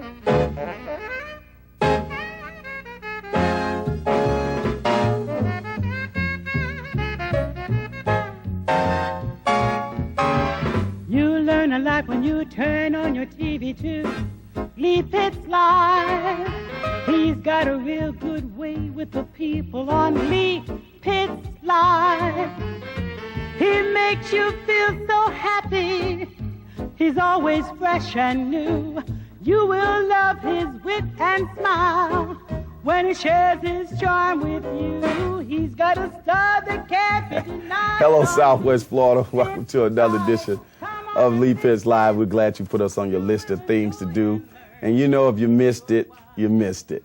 You learn a lot when you turn on your TV too. Lee Pitts Live. He's got a real good way with the people on Lee Pitts Live. He makes you feel so happy. He's always fresh and new. You will love his wit and smile when he shares his charm with you. He's got a star that can't be denied. Hello, Southwest Florida. Welcome to another edition of Lee Pitts Live. We're glad you put us on your list of things to do. And you know, if you missed it, you missed it.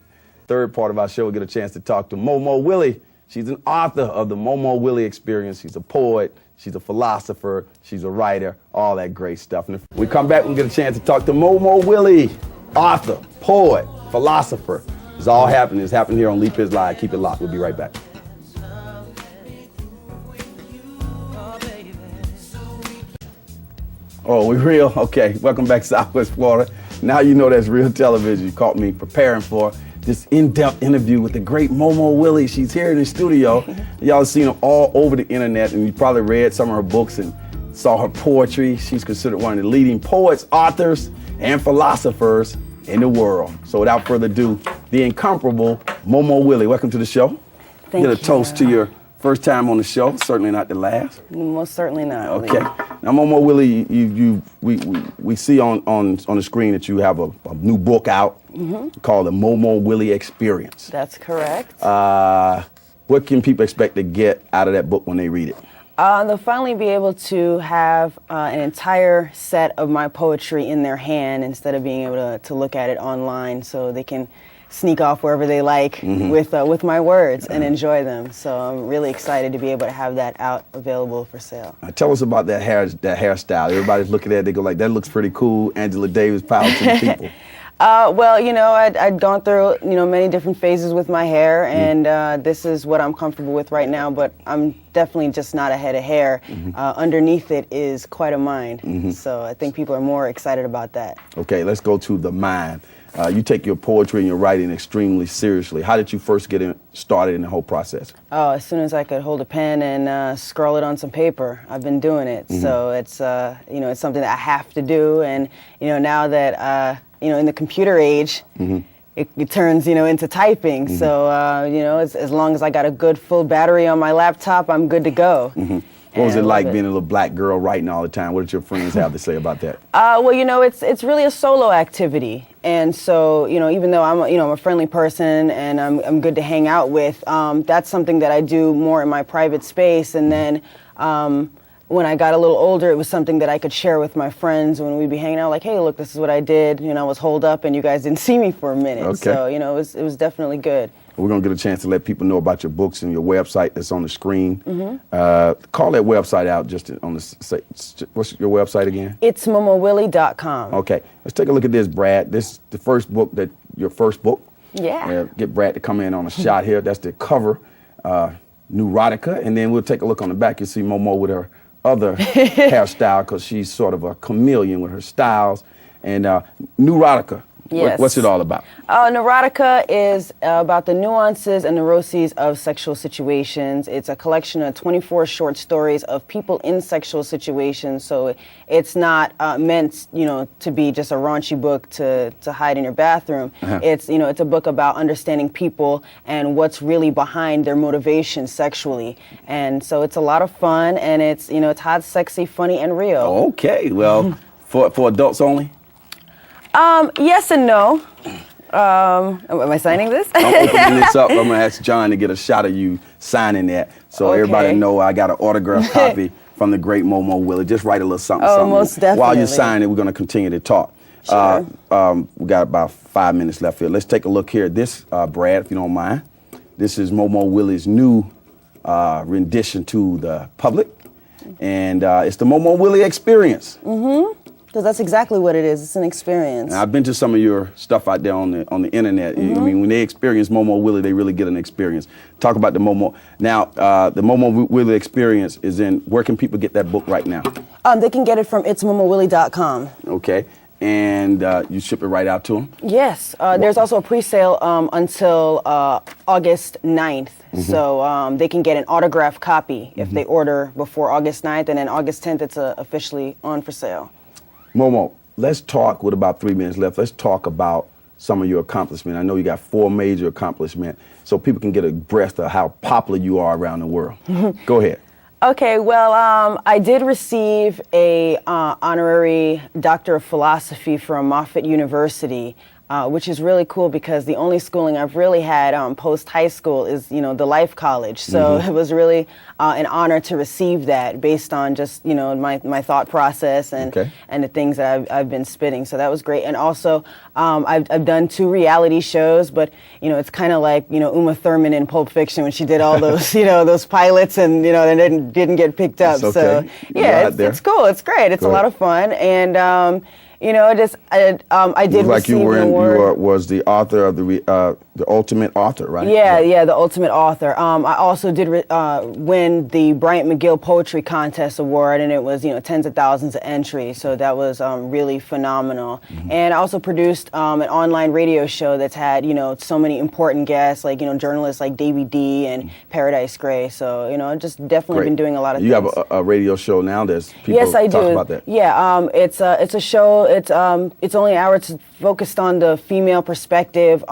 Third part of our show, we'll get a chance to talk to momowilly. She's an author of the momowilly experience. She's a poet. She's a philosopher. She's a writer. All that great stuff. And if we come back, we'll get a chance to talk to momowilly, author, poet, philosopher. It's all happening. It's happening here on Lee Pitts Live. Keep it locked. We'll be right back. Oh, we real? Okay. Welcome back to Southwest Florida. Now you know that's real television. You caught me preparing for this in-depth interview with the great momowilly. She's here in the studio. Y'all have seen her all over the internet, and you probably read some of her books and saw her poetry. She's considered one of the leading poets, authors, and philosophers in the world. So without further ado, the incomparable momowilly. Welcome to the show. Thank you. Get a toast to your first time on the show. Certainly not the last. Most certainly not. Okay. Now, momowilly, we see on the screen that you have a new book out called The momowilly Experience. That's correct. What can people expect to get out of that book when they read it? They'll finally be able to have an entire set of my poetry in their hand instead of being able to look at it online, so they can sneak off wherever they like with my words and enjoy them. So I'm really excited to be able to have that out available for sale. Tell us about that hairstyle. Everybody's looking at it, they go like, that looks pretty cool. Angela Davis, power to the people. Well, you know, I'd gone through, you know, many different phases with my hair, and this is what I'm comfortable with right now, but I'm definitely just not a head of hair. Underneath it is quite a mind, so I think people are more excited about that. Okay, let's go to the mind. You take your poetry and your writing extremely seriously. How did you first get started in the whole process? Oh, as soon as I could hold a pen and scroll it on some paper. I've been doing it, so it's you know, it's something that I have to do, and you know, now that you know, in the computer age, it turns, you know, into typing. So you know, as long as I got a good full battery on my laptop, I'm good to go. What was it like being a little black girl writing all the time? What did your friends have to say about that? Well, you know, it's really a solo activity, and so you know, even though I'm a friendly person and I'm good to hang out with, that's something that I do more in my private space. And then when I got a little older, it was something that I could share with my friends when we'd be hanging out. Like, hey, look, this is what I did. You know, I was holed up, and you guys didn't see me for a minute. Okay. So you know, it was definitely good. We're going to get a chance to let people know about your books and your website that's on the screen. Call that website out just on the, what's your website again? It's momowilly.com. Okay, let's take a look at this, Brad. This is the first book, your first book. Yeah. Get Brad to come in on a shot here. That's the cover, Neurotica. And then we'll take a look on the back. You'll see Momo with her other hairstyle, because she's sort of a chameleon with her styles. And Neurotica. Yes. What's it all about? Neurotica is about the nuances and neuroses of sexual situations. It's a collection of 24 short stories of people in sexual situations. So it's not meant, you know, to be just a raunchy book to hide in your bathroom. It's, you know, it's a book about understanding people and what's really behind their motivation sexually. And so it's a lot of fun, and it's, you know, it's hot, sexy, funny, and real. Okay, well, for adults only? Yes and no. Am I signing this? I'm opening this up. I'm going to ask John to get a shot of you signing that, so everybody know I got an autographed copy from the great momowilly. Just write a little something, something. Most definitely. While you sign it, we're going to continue to talk. Sure. We got about 5 minutes left here. Let's take a look here at this, Brad, if you don't mind. This is momowilly's new rendition to the public, and it's the momowilly Experience. Because that's exactly what it is. It's an experience. Now, I've been to some of your stuff out there on the internet. I mean, when they experience momowilly, they really get an experience. Talk about the Momo. Now, the momowilly Experience is in. Where can people get that book right now? They can get it from itsmomowilly.com. Okay. and you ship it right out to them? Yes. There's also a pre-sale until August 9th. So they can get an autographed copy if they order before August 9th, and then August 10th it's officially on for sale. Momo, let's talk, with about 3 minutes left, let's talk about some of your accomplishments. I know you got 4 major accomplishments, so people can get a breath of how popular you are around the world. Go ahead. Okay, well, I did receive a honorary Doctor of Philosophy from Moffitt University, which is really cool because the only schooling I've really had post-high school is, the Life College. So it was really an honor to receive that based on just, my thought process and the things that I've been spitting. So that was great. And also, I've done 2 reality shows, but, it's kind of like, Uma Thurman in Pulp Fiction when she did all those, those pilots and, they didn't get picked up. Okay. So, yeah, it's cool. It's great. It's a lot of fun. And, I did like receive an award. You was the author of the Ultimate Author, right? Yeah, the Ultimate Author. I also did win the Bryant McGill Poetry Contest Award, and it was, tens of thousands of entries, so that was really phenomenal. And I also produced an online radio show that's had, so many important guests, like, journalists like Davey D and Paradise Gray, so, just definitely been doing a lot of things. You have a radio show now that's people yes, I talk do. about that. Yeah, it's a show. It's only an hour. It's focused on the female perspective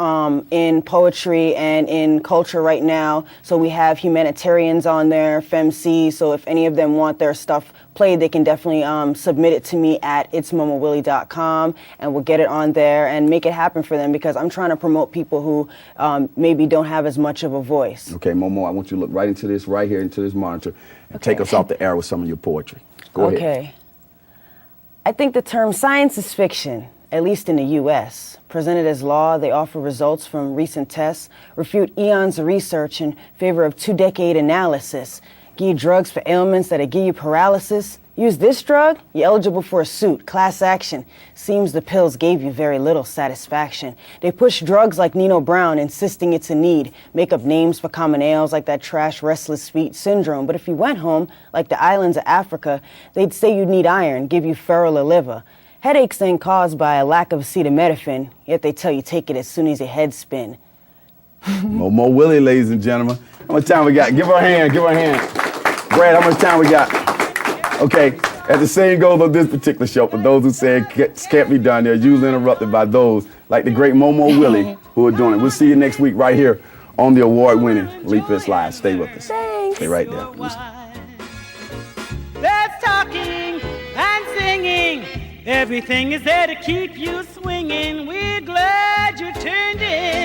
in poetry and in culture right now. So we have humanitarians on there, femc. So if any of them want their stuff played, they can definitely submit it to me at itsmomowilly.com, and we'll get it on there and make it happen for them, because I'm trying to promote people who maybe don't have as much of a voice. Okay, Momo, I want you to look right into this, right here into this monitor, and take us off the air with some of your poetry. Go ahead. Okay. I think the term science is fiction, at least in the U.S. Presented as law, they offer results from recent tests, refute eons of research in favor of 2-decade analysis, give you drugs for ailments that'll give you paralysis. Use this drug, you're eligible for a suit, class action. Seems the pills gave you very little satisfaction. They push drugs like Nino Brown, insisting it's a need. Make up names for common ails like that trash restless feet syndrome. But if you went home, like the islands of Africa, they'd say you'd need iron, give you feral or liver. Headaches ain't caused by a lack of acetaminophen, yet they tell you take it as soon as your head spin. Momo Willie, ladies and gentlemen. How much time we got? Give her a hand, give her a hand. Brad, how much time we got? Okay, as the saying goes on this particular show, for those who say it can't be done, they're usually interrupted by those like the great Momo Willie who are doing it. We'll see you next week right here on the award-winning Leap Fits Live. Stay with us. Thanks. Stay right there. There's talking and singing. Everything is there to keep you swinging. We're glad you tuned in.